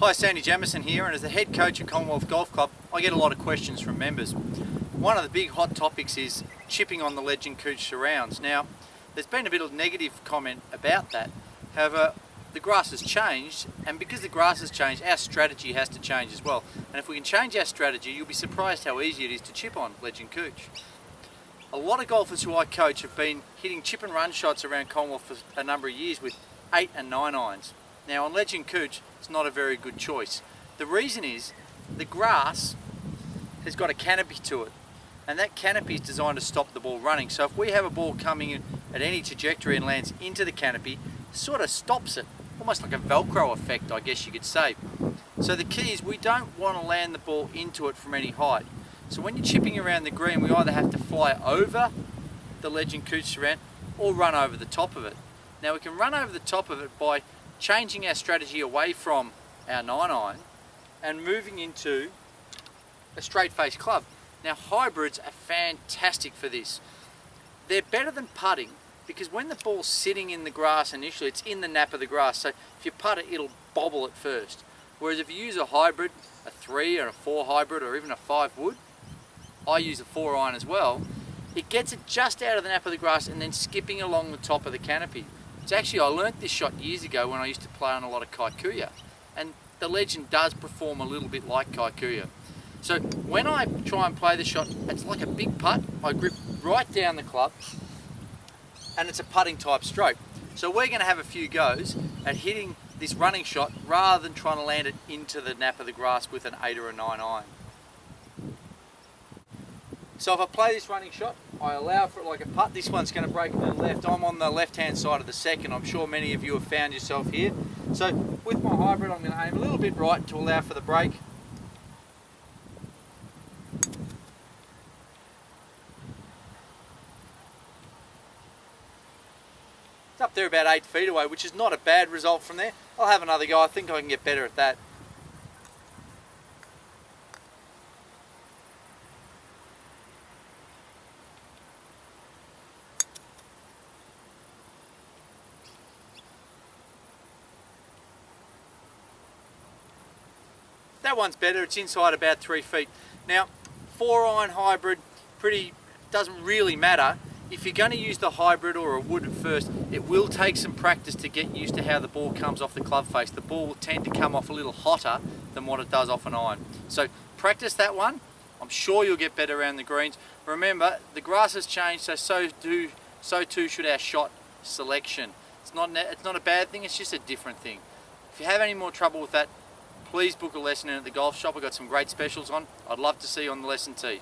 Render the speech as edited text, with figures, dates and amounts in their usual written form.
Hi, Sandy Jamieson here, and as the head coach at Commonwealth Golf Club, I get a lot of questions from members. One of the big hot topics is chipping on the Legend Cooch surrounds. Now, there's been a bit of negative comment about that. However, the grass has changed, and because the grass has changed, our strategy has to change as well. And if we can change our strategy, you'll be surprised how easy it is to chip on Legend Cooch. A lot of golfers who I coach have been hitting chip and run shots around Commonwealth for a number of years with 8 and 9 irons. Now on Legend Cooch, it's not a very good choice. The reason is the grass has got a canopy to it, and that canopy is designed to stop the ball running. So if we have a ball coming in at any trajectory and lands into the canopy, it sort of stops it, almost like a Velcro effect, I guess you could say. So the key is we don't want to land the ball into it from any height. So when you're chipping around the green, we either have to fly over the Legend Cooch surround or run over the top of it. Now we can run over the top of it by changing our strategy away from our 9 iron and moving into a straight face club. Now hybrids are fantastic for this. They're better than putting because when the ball's sitting in the grass initially, it's in the nap of the grass, so if you putt it, it'll bobble at first. Whereas if you use a hybrid, a 3 or a 4 hybrid or even a 5 wood, I use a 4 iron as well, it gets it just out of the nap of the grass and then skipping along the top of the canopy. It's actually, I learnt this shot years ago when I used to play on a lot of Kikuyu, and the Legend does perform a little bit like Kikuyu. So when I try and play the shot, it's like a big putt. I grip right down the club and it's a putting type stroke. So we're going to have a few goes at hitting this running shot rather than trying to land it into the nap of the grass with an 8 or a 9 iron. So if I play this running shot, I allow for it like a putt. This one's going to break to the left. I'm on the left-hand side of the second. I'm sure many of you have found yourself here. So with my hybrid, I'm going to aim a little bit right to allow for the break. It's up there about 8 feet away, which is not a bad result from there. I'll have another go. I think I can get better at that. That one's better, it's inside about 3 feet. Now, 4 iron hybrid, doesn't really matter. If you're going to use the hybrid or a wood at first, it will take some practice to get used to how the ball comes off the club face. The ball will tend to come off a little hotter than what it does off an iron. So practice that one. I'm sure you'll get better around the greens. Remember, the grass has changed, so too should our shot selection. It's not a bad thing, it's just a different thing. If you have any more trouble with that, please book a lesson in at the golf shop. We've got some great specials on. I'd love to see you on the lesson tee.